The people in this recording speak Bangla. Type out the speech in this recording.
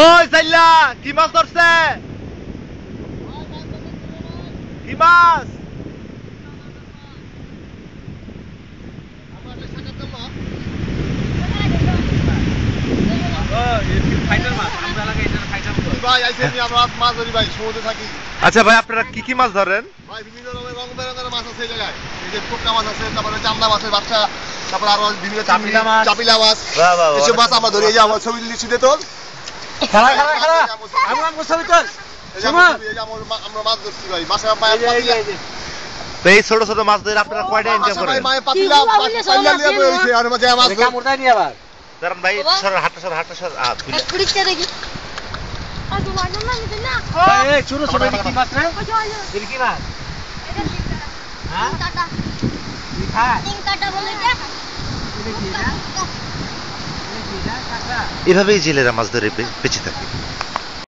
ওই সাইল্লা কি মাছ ধরছে? কি মাছ? আচ্ছা ভাই, আপনারা কি কি মাছ ধরেন? ভাই বিভিন্ন রকমের রং বেরঙের মাছ আছে এই জায়গায়। এই যে টুকরা মাছ আছে, তারপরে চামড়া মাছের বাচ্চা, তারপরে আরো বিভিন্ন চাপিলা মাছ, এসব মাছ আমরা ধরি। এই যে আমার ছবি দিচ্ছি দে তোর। আমরা মাছ ধরছি ভাই, মাছের তো এই ছোট ছোট মাছ ধরে আপনারা কয়টা ইনকাম করেন? দাঁড়ান ভাই, হাটটা সর দেখি। ছোট ছোট কি মাছ রে? কি মাছ? এভাবেই জেলেরা মাছ ধরে বেঁচে থাকে।